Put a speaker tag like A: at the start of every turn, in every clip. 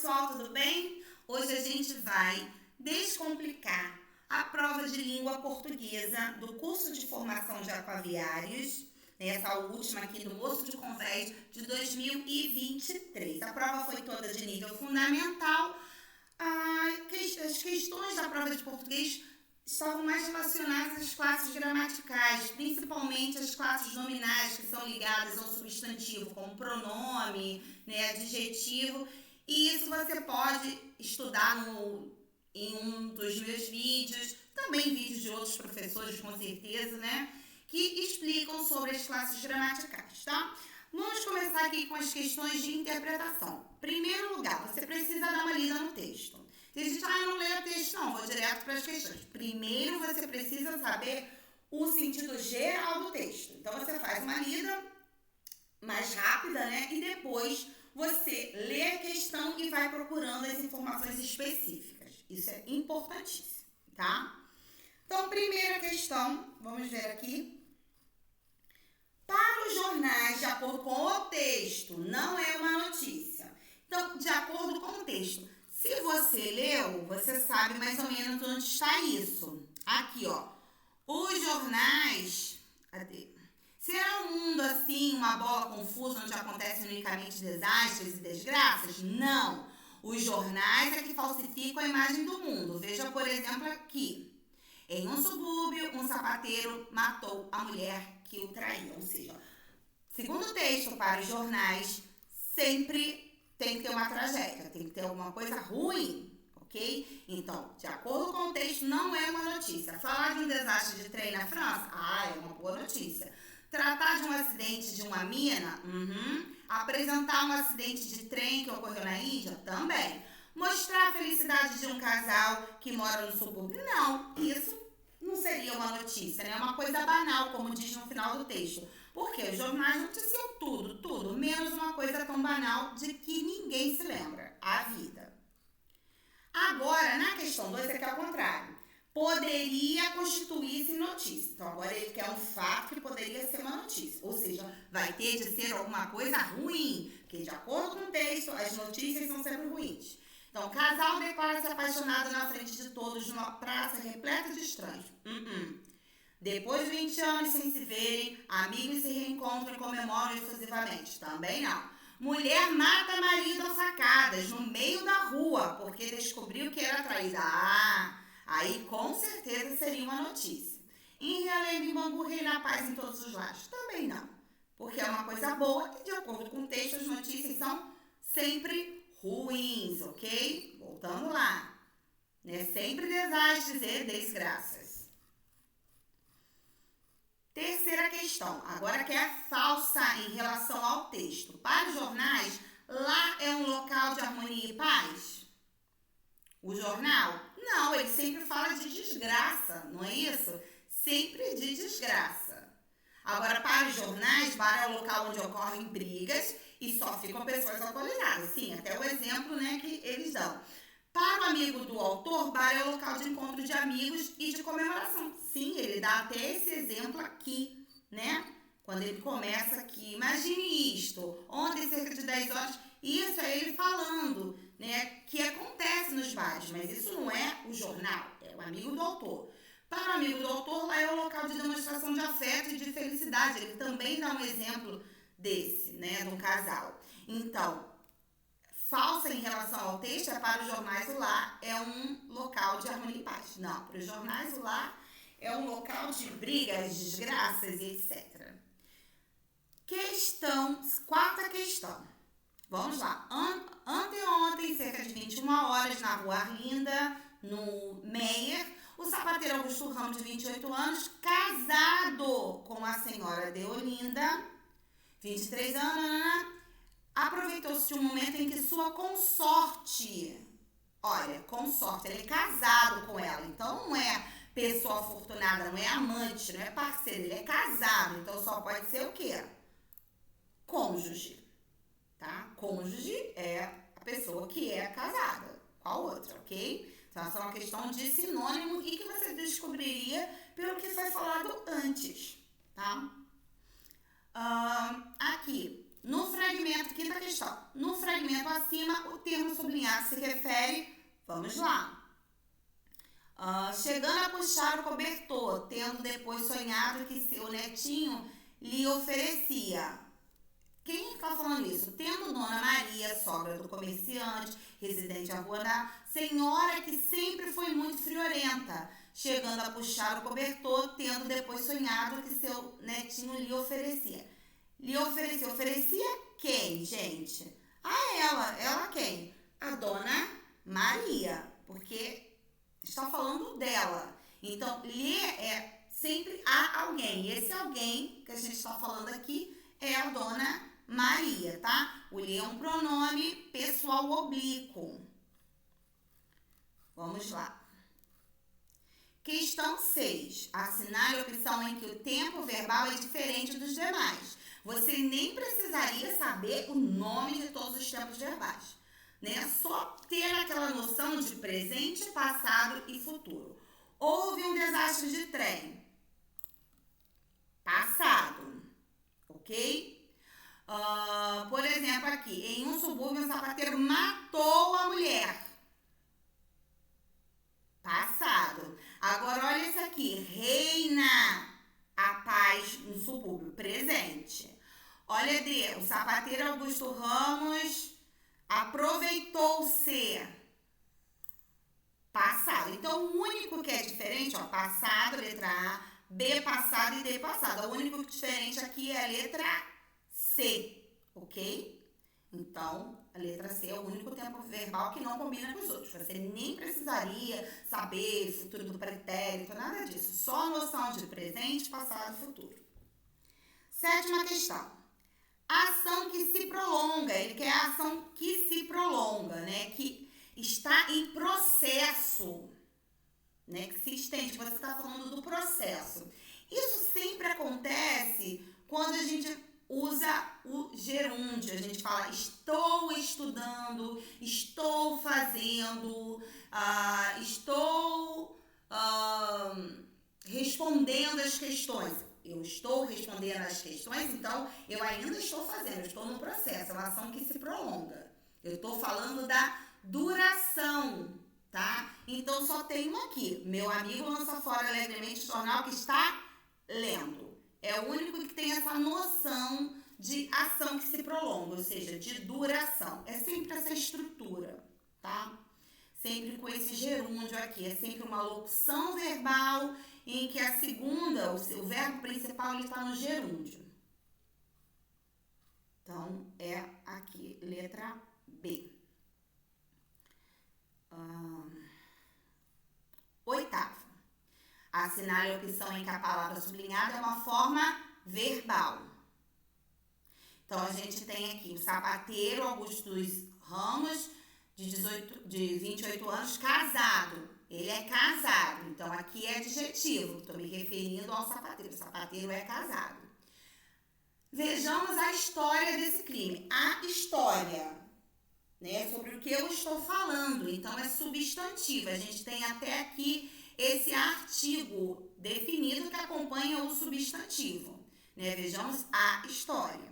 A: pessoal, tudo bem? Hoje a gente vai descomplicar a prova de língua portuguesa do curso de formação de aquaviários, essa última aqui do Moço de Convés de 2023. A prova foi toda de nível fundamental. As questões da prova de português estavam mais relacionadas às classes gramaticais, principalmente as classes nominais que são ligadas ao substantivo, como pronome, adjetivo. E isso você pode estudar em um dos meus vídeos, também vídeos de outros professores, com certeza, que explicam sobre as classes gramaticais, tá? Vamos começar aqui com as questões de interpretação. Primeiro lugar, você precisa dar uma lida no texto. Tem gente, não leio o texto, não, vou direto para as questões. Primeiro, você precisa saber o sentido geral do texto. Então, você faz uma lida mais rápida, e depois você lê a questão e vai procurando as informações específicas. Isso é importantíssimo, tá? Então, primeira questão, vamos ver aqui. Para os jornais, de acordo com o texto, não é uma notícia. Então, de acordo com o texto, se você leu, você sabe mais ou menos onde está isso. Aqui, ó. Os jornais... Será um mundo assim, uma bola confusa, onde acontecem unicamente desastres e desgraças? Não. Os jornais é que falsificam a imagem do mundo. Veja, por exemplo, aqui. Em um subúrbio, um sapateiro matou a mulher que o traía. Ou seja, segundo o texto, para os jornais, sempre tem que ter uma tragédia, tem que ter alguma coisa ruim, ok? Então, de acordo com o texto, não é uma notícia. Falar de um desastre de trem na França? É uma boa notícia. Tratar de um acidente de uma mina? Apresentar um acidente de trem que ocorreu na Índia? Também. Mostrar a felicidade de um casal que mora no subúrbio? Não, isso não seria uma notícia, É uma coisa banal, como diz no final do texto. Porque os jornais noticiam tudo, menos uma coisa tão banal de que ninguém se lembra, a vida. Agora, na questão 2, aqui é ao contrário. Poderia constituir-se notícia. Então, agora ele quer um fato que poderia ser uma notícia. Ou seja, vai ter de ser alguma coisa ruim, porque de acordo com o texto, as notícias são sempre ruins. Então, casal declara-se apaixonado na frente de todos numa praça repleta de estranhos. Depois de 20 anos sem se verem, amigos se reencontram e comemoram efusivamente. Também não. Mulher mata marido a facadas no meio da rua porque descobriu que era traída. Aí com certeza seria uma notícia. Em Realengo e Bangu reina a paz em todos os lares. Também não. Porque é uma coisa boa e de acordo com o texto as notícias são sempre ruins, ok? Voltando lá. Sempre desastres e desgraças. Terceira questão, agora que é falsa em relação ao texto. Para os jornais, lá é um local de harmonia e paz? O jornal? Não, ele sempre fala de desgraça, não é isso? Sempre de desgraça. Agora, para os jornais, bar é o local onde ocorrem brigas e só ficam pessoas alcoolizadas. Sim, até o exemplo que eles dão. Para o amigo do autor, bar é o local de encontro de amigos e de comemoração. Sim, ele dá até esse exemplo aqui, Quando ele começa aqui, imagine isto, ontem cerca de 10 horas, isso é ele falando, que acontece nos bares, mas isso não é o jornal, é o amigo do autor. Para o amigo do autor, lá é o local de demonstração de afeto e de felicidade. Ele também dá um exemplo desse, de um casal. Então, falsa em relação ao texto é para os jornais o lar é um local de harmonia e paz. Não, para os jornais o lar é um local de brigas, desgraças e etc. Quarta questão. Vamos lá. Anteontem, cerca de 21 horas, na rua Arlinda, no Meier, o sapateiro Augusto Ramos, de 28 anos, casado com a senhora Deolinda, 23 anos, aproveitou-se de um momento em que sua consorte, ele é casado com ela, então não é pessoa afortunada, não é amante, não é parceiro, ele é casado, então só pode ser o quê? Cônjuge, tá? Cônjuge é a pessoa que é casada com a outra, ok? Então essa é uma questão de sinônimo e que você descobriria pelo que foi falado antes, tá? Aqui, no fragmento, quinta questão, no fragmento acima, o termo sublinhado se refere, vamos lá. Chegando a puxar o cobertor, tendo depois sonhado que seu netinho lhe oferecia. Quem está falando isso? Tendo Dona Maria, sogra do comerciante, residente à rua da senhora que sempre foi muito friorenta, chegando a puxar o cobertor, tendo depois sonhado que seu netinho lhe oferecia. Lhe oferecia quem, gente? A ela quem? A Dona Maria, porque está falando dela. Então, lhe é sempre a alguém. E esse alguém que a gente está falando aqui é a Dona Maria, tá? O lhe é um pronome pessoal oblíquo. Vamos lá. Questão 6. Assinale a opção em que o tempo verbal é diferente dos demais. Você nem precisaria saber o nome de todos os tempos verbais, né? Só ter aquela noção de presente, passado e futuro. Houve um desastre de trem. Passado. Ok? Por exemplo, aqui, em um subúrbio, um sapateiro matou a mulher. Passado. Agora, olha esse aqui. Reina a paz no subúrbio. Presente. Olha, o sapateiro Augusto Ramos aproveitou-se. Passado. Então, o único que é diferente, ó, passado, letra A, B passado e D passado. O único diferente aqui é a letra C, ok? Então, a letra C é o único tempo verbal que não combina com os outros. Você nem precisaria saber futuro do pretérito, nada disso. Só a noção de presente, passado e futuro. 7ª questão. Ação que se prolonga. Ele quer a ação que se prolonga, né? Que está em processo, né? Que se estende. Você está falando do processo. Isso sempre acontece quando a gente usa o gerúndio. A gente fala estou estudando, estou fazendo, estou respondendo as questões. Eu estou respondendo as questões, então eu ainda estou fazendo, eu estou no processo, é uma ação que se prolonga. Eu estou falando da duração, tá? Então só tem um aqui. Meu amigo lança fora alegremente o jornal que está lendo. É o único que tem essa noção de ação que se prolonga, ou seja, de duração. É sempre essa estrutura, tá? Sempre com esse gerúndio aqui. É sempre uma locução verbal em que a segunda, o verbo principal, ele está no gerúndio. Então, é aqui, letra B. 8º. Assinale a opção em que a palavra sublinhada é uma forma verbal. Então, a gente tem aqui o sapateiro Augusto Ramos, de 28 anos, casado. Ele é casado. Então, aqui é adjetivo. Estou me referindo ao sapateiro. O sapateiro é casado. Vejamos a história desse crime. A história, né, sobre o que eu estou falando. Então, é substantivo. A gente tem até aqui esse artigo definido que acompanha o substantivo, né? Vejamos a história.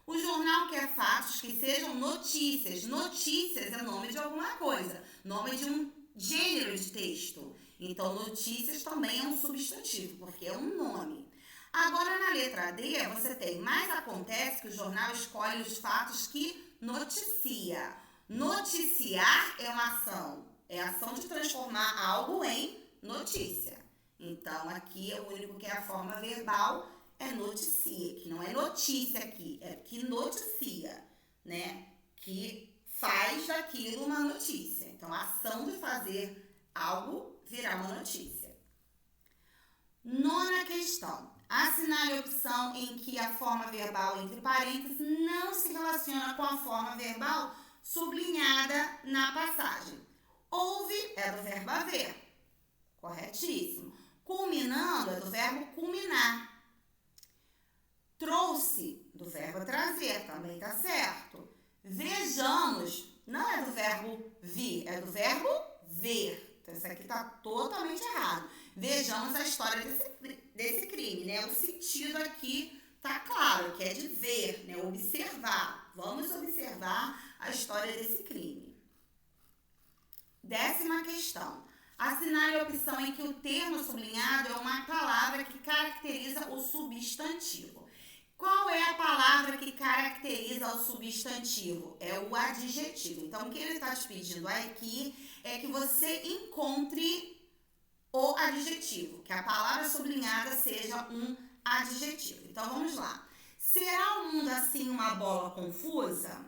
A: O jornal quer fatos que sejam notícias. Notícias é nome de alguma coisa, nome de um gênero de texto. Então, notícias também é um substantivo, porque é um nome. Agora, na letra D, você tem, mas acontece que o jornal escolhe os fatos que noticia. Noticiar é uma ação. É a ação de transformar algo em notícia. Então, aqui é o único que é a forma verbal, é noticia, que não é notícia aqui, é que noticia, né? Que faz daquilo uma notícia. Então, a ação de fazer algo virar uma notícia. 9ª questão. Assinale a opção em que a forma verbal entre parênteses não se relaciona com a forma verbal sublinhada na passagem. Houve é do verbo haver. Corretíssimo. Culminando é do verbo culminar. Trouxe, do verbo trazer, também tá certo. Vejamos, não é do verbo vir, é do verbo ver. Então, isso aqui tá totalmente errado. Vejamos a história desse crime, né? O sentido aqui tá claro, que é de ver, né? Observar. Vamos observar a história desse crime. 10ª questão. Assinale a opção em que o termo sublinhado é uma palavra que caracteriza o substantivo. Qual é a palavra que caracteriza o substantivo? É o adjetivo. Então, o que ele está te pedindo aqui é que você encontre o adjetivo, que a palavra sublinhada seja um adjetivo. Então, vamos lá. Será o mundo assim uma bola confusa?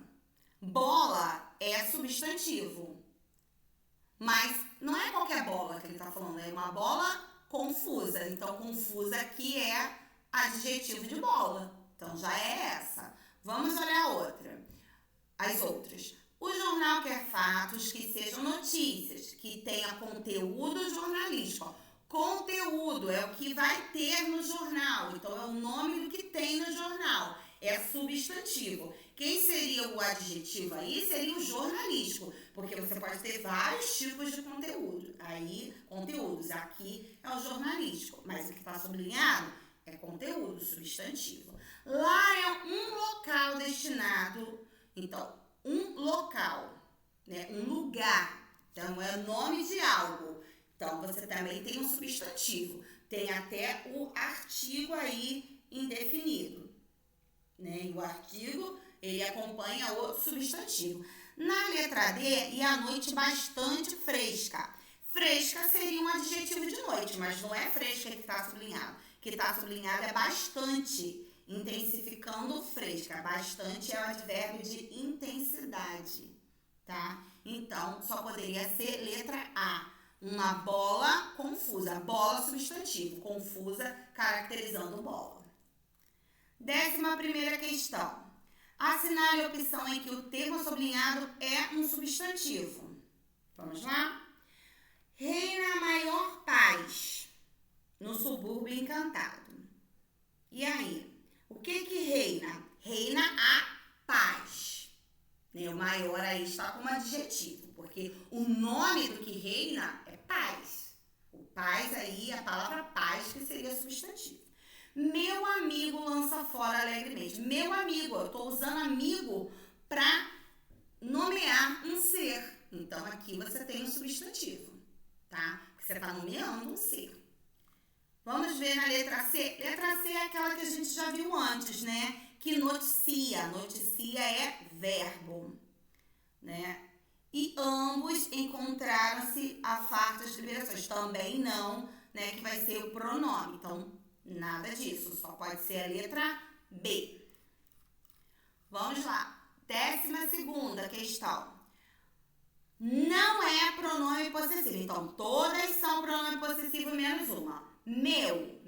A: Bola é substantivo, mas não é qualquer bola que ele está falando, é uma bola confusa. Então, confusa aqui é adjetivo de bola. Então, já é essa. Vamos olhar as outras. O jornal quer fatos que sejam notícias, que tenha conteúdo jornalístico. Conteúdo é o que vai ter no jornal. Então, é o nome do que tem no jornal. É substantivo. Quem seria o adjetivo aí? Seria o jornalístico, porque você pode ter vários tipos de conteúdo. Aí, conteúdos. Aqui é o jornalístico, mas o que está sublinhado é conteúdo, substantivo. Lá é um local destinado, então, um local, né? Um lugar. Então, é o nome de algo. Então, você também tem um substantivo. Tem até o artigo aí indefinido, né? E o artigo, ele acompanha o substantivo. Na letra D, e a noite bastante fresca. Fresca seria um adjetivo de noite, mas não é fresca que está sublinhado. O que está sublinhado é bastante, intensificando fresca. Bastante é o advérbio de intensidade, tá? Então, só poderia ser letra A. Uma bola confusa. Bola substantivo. Confusa, caracterizando bola. 11ª questão. Assinale a opção em que o termo sublinhado é um substantivo. Vamos lá? Reina a maior paz no subúrbio encantado. E aí? O que reina? Reina a paz. Né? O maior aí está como adjetivo, porque o nome do que reina é paz. O paz aí, a palavra paz, que seria substantivo. Meu amigo lança fora alegremente. Meu amigo, eu estou usando amigo para nomear um ser. Então, aqui você tem um substantivo, tá? Porque você está nomeando um ser. Vamos ver na letra C. Letra C é aquela que a gente já viu antes, né? Que noticia. Noticia é verbo, né? E ambos encontraram-se a fartas liberações. Também não, né? Que vai ser o pronome. Então, nada disso. Só pode ser a letra B. Vamos lá. 12ª questão. Não é pronome possessivo. Então, todas são pronome possessivo menos uma. Meu,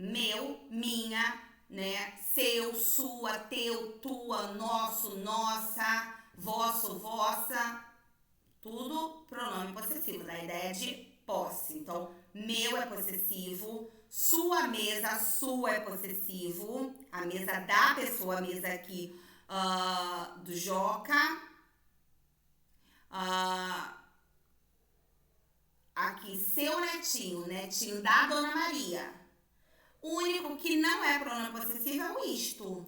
A: minha, né? Seu, sua, teu, tua, nosso, nossa, vosso, vossa. Tudo pronome possessivo, da ideia de posse. Então, meu é possessivo, sua mesa, sua é possessivo, a mesa da pessoa, a mesa aqui do Joca. Aqui, seu netinho, netinho da Dona Maria. O único que não é pronome possessivo é o isto.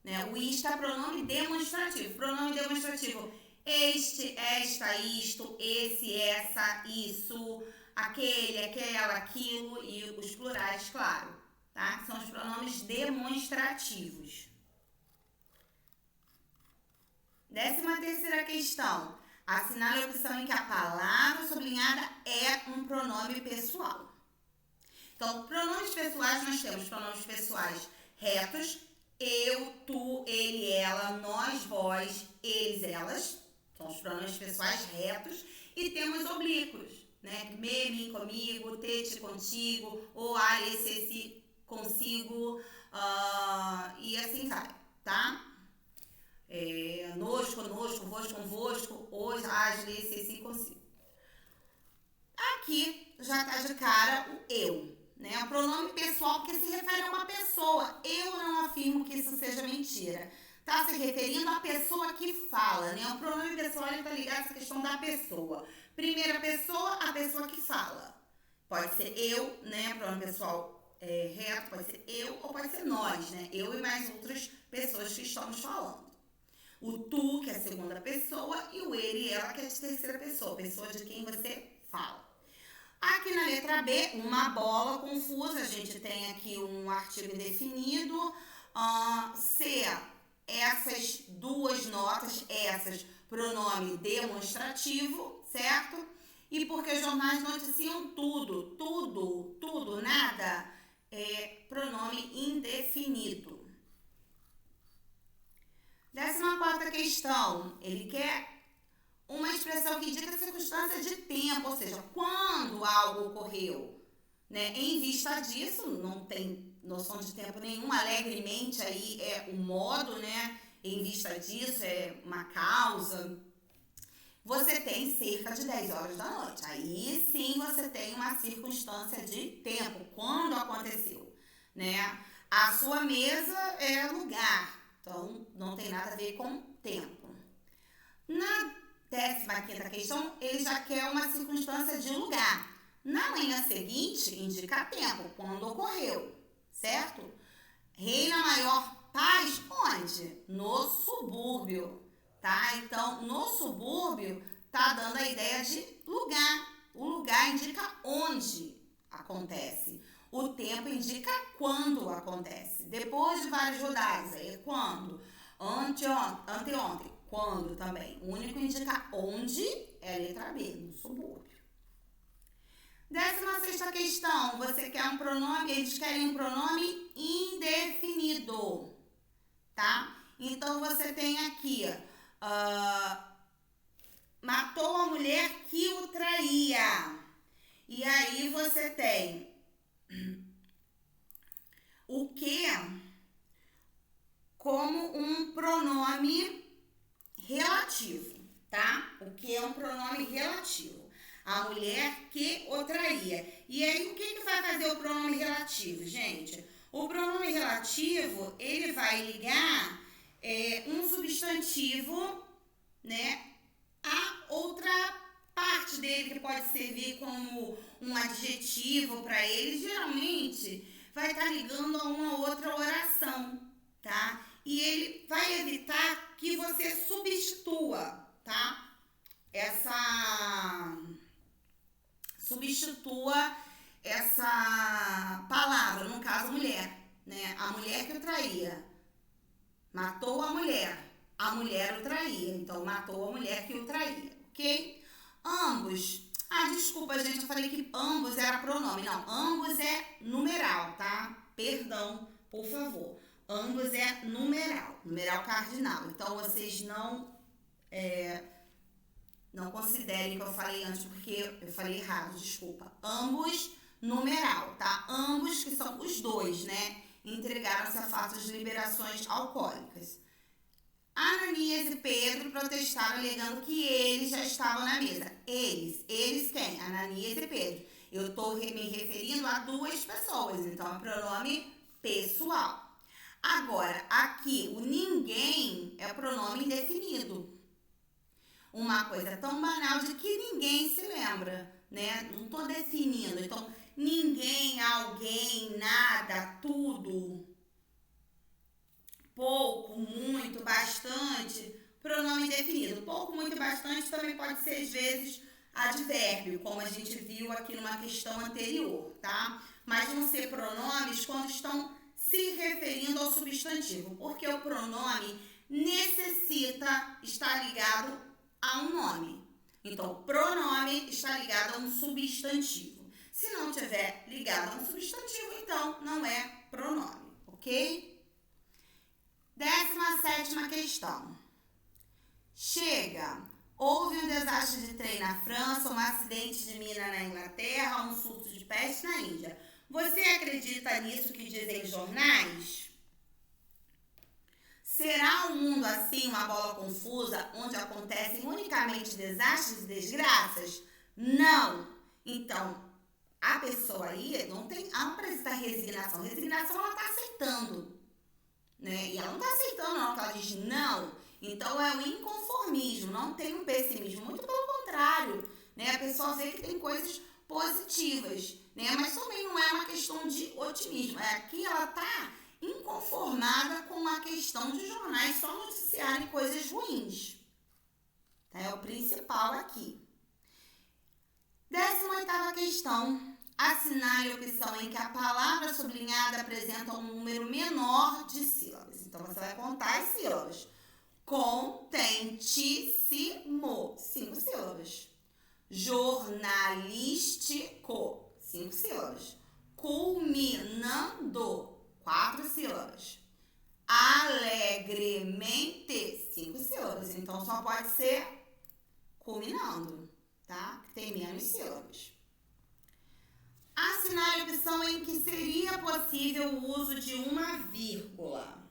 A: Né? O isto é pronome demonstrativo. Pronome demonstrativo: este, esta, isto, esse, essa, isso, aquele, aquela, aquilo e os plurais, claro, tá? São os pronomes demonstrativos. 13ª questão. Assinale a opção em que a palavra sublinhada é um pronome pessoal. Então, pronomes pessoais, nós temos pronomes pessoais retos: eu, tu, ele, ela, nós, vós, eles, elas. São os pronomes pessoais retos. E temos oblíquos, né? Me, mim, comigo, te, te, contigo, o, a, esse, esse, consigo, e assim vai, tá? Nos, conosco, vos, convosco, os, as, esse, esse, consigo. Aqui já tá de cara o eu, né? O pronome pessoal porque se refere a uma pessoa. Eu não afirmo que isso seja mentira. Está se referindo à pessoa que fala, né? O pronome pessoal está ligado a essa questão da pessoa. Primeira pessoa, a pessoa que fala. Pode ser eu, né? Pronome pessoal reto, pode ser eu ou pode ser nós, né? Eu e mais outras pessoas que estamos falando. O tu, que é a segunda pessoa, e o ele e ela, que é a terceira pessoa, pessoa de quem você fala. Aqui na letra B, uma bola confusa, a gente tem aqui um artigo indefinido. C, essas duas notas, pronome demonstrativo, certo? E porque os jornais noticiam tudo, nada, pronome indefinido. 14ª questão, ele quer uma expressão que indica circunstância de tempo, ou seja, quando algo ocorreu, né? Em vista disso, não tem noção de tempo nenhum, alegremente aí é o modo, né? Em vista disso é uma causa. Você tem cerca de 10 horas da noite. Aí sim você tem uma circunstância de tempo, quando aconteceu, né? A sua mesa é lugar, então não tem nada a ver com tempo. Na 15ª questão, ele já quer uma circunstância de lugar. Na manhã seguinte, indica tempo, quando ocorreu, certo? Reina maior paz onde? No subúrbio, tá? Então, no subúrbio, tá dando a ideia de lugar. O lugar indica onde acontece. O tempo indica quando acontece. Depois de vários rodados, aí é quando? Anteontem, quando também. O único indica onde é a letra B, no subúrbio. 16ª questão, você quer um pronome, eles querem um pronome indefinido, tá? Então, você tem aqui, matou a mulher que o traía. E aí, você tem o que como um pronome relativo, tá? O que é um pronome relativo? A mulher que o traía. E aí, o que vai fazer o pronome relativo, gente? O pronome relativo, ele vai ligar um substantivo, né, a outra parte dele, que pode servir como um adjetivo para ele. Geralmente, vai estar ligando a uma outra oração, tá? E ele vai evitar que você substitua, tá? Substitua essa palavra, no caso, mulher, né? A mulher que o traía. Matou a mulher o traía. Então, matou a mulher que o traía, ok? Ambos. Desculpa, gente, eu falei que ambos era pronome. Não, ambos é numeral, tá? Perdão, por favor. Ambos é numeral cardinal. Então, vocês não considerem que eu falei antes, porque eu falei errado, desculpa. Ambos, numeral, tá? Ambos, que são os dois, né? Entregaram-se a fatos de liberações alcoólicas. Ananias e Pedro protestaram alegando que eles já estavam na mesa. Eles quem? Ananias e Pedro. Eu estou me referindo a duas pessoas, então é pronome pessoal. Agora, aqui, o ninguém é pronome indefinido. Uma coisa tão banal de que ninguém se lembra, né? Não estou definindo. Então, ninguém, alguém, nada, tudo, pouco, muito, bastante, pronome indefinido. Pouco, muito, bastante também pode ser, às vezes, advérbio, como a gente viu aqui numa questão anterior, tá? Mas vão ser pronomes quando estão se referindo ao substantivo, porque o pronome necessita estar ligado a um nome. Então, o pronome está ligado a um substantivo. Se não tiver ligado a um substantivo, então não é pronome, ok? 17ª questão. Chega. Houve um desastre de trem na França, um acidente de mina na Inglaterra, um surto de peste na Índia. Você acredita nisso que dizem os jornais? Será um mundo assim, uma bola confusa, onde acontecem unicamente desastres e desgraças? Não. Então, a pessoa aí não apresenta resignação. Resignação, ela está aceitando, né? E ela não está aceitando, não, ela diz não. Então, é o inconformismo, não tem um pessimismo. Muito pelo contrário, né? A pessoa vê que tem coisas positivas, né? Mas também não é uma questão de otimismo. Aqui ela está inconformada com a questão de jornais só noticiarem coisas ruins. Tá? É o principal aqui. 18ª questão. Assinale a opção em que a palavra sublinhada apresenta um número menor de sílabas. Então, você vai contar as sílabas. Contentíssimo, 5 sílabas. Jornalístico, 5 sílabas. Culminando, 4 sílabas. Alegremente, 5 sílabas. Então, só pode ser culminando, tá? Que tem menos sílabas. Assinale a opção em que seria possível o uso de uma vírgula.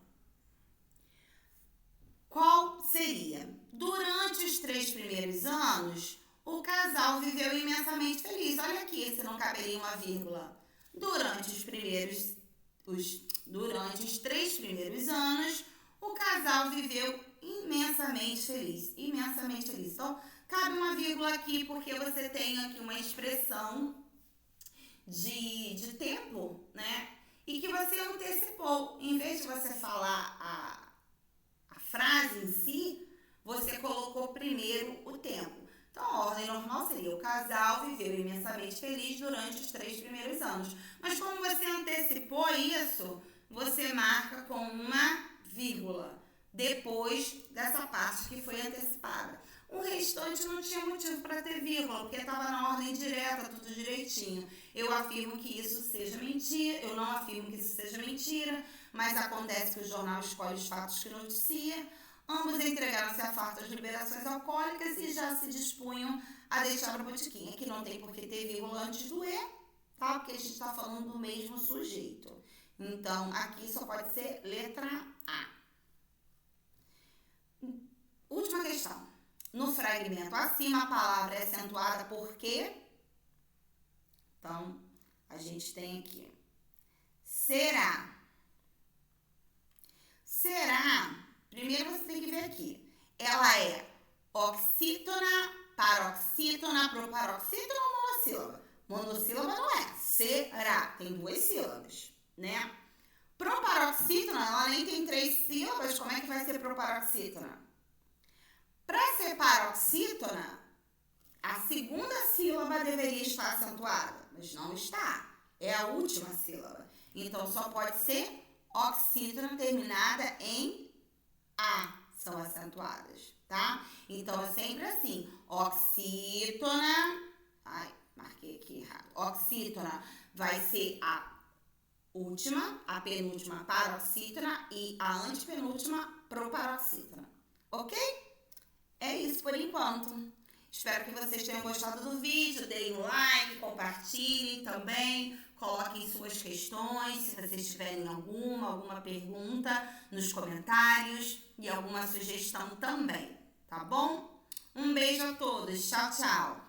A: Qual seria? Durante os 3 primeiros anos, o casal viveu imensamente feliz. Olha aqui, se não caberia uma vírgula. Durante os 3 primeiros anos, o casal viveu imensamente feliz. Imensamente feliz. Então, cabe uma vírgula aqui, porque você tem aqui uma expressão de tempo, né? E que você antecipou. Em vez de você falar a frase em si, você colocou primeiro o tempo. Então, a ordem normal seria: o casal viveu imensamente feliz durante os 3 primeiros anos. Mas como você antecipou isso, você marca com uma vírgula depois dessa parte que foi antecipada. O restante não tinha motivo para ter vírgula, porque estava na ordem direta, tudo direitinho. Eu afirmo que isso seja mentira, eu não afirmo que isso seja mentira, mas acontece que o jornal escolhe os fatos que noticia. Ambos entregaram-se a fartas liberações alcoólicas e já se dispunham a deixar a botiquinha, que não tem por que ter vírgula antes do E, tá? Porque a gente está falando do mesmo sujeito. Então, aqui só pode ser letra A. Última questão. No fragmento acima, a palavra é acentuada por quê? Então, a gente tem aqui. Será. Será, primeiro você tem que ver aqui. Ela é oxítona, paroxítona, proparoxítona ou monossílaba? Monossílaba não é. Será, tem 2 sílabas, né? Proparoxítona, ela nem tem 3 sílabas, como é que vai ser proparoxítona? Para ser paroxítona, a segunda sílaba deveria estar acentuada, mas não está. É a última sílaba. Então, só pode ser oxítona terminada em A. São acentuadas, tá? Então, é sempre assim. Oxítona. Ai, marquei aqui errado. Oxítona vai ser a última, a penúltima paroxítona e a antepenúltima proparoxítona. Ok? É isso por enquanto. Espero que vocês tenham gostado do vídeo. Deem um like, compartilhem também. Coloquem suas questões, se vocês tiverem alguma pergunta nos comentários e alguma sugestão também, tá bom? Um beijo a todos. Tchau, tchau.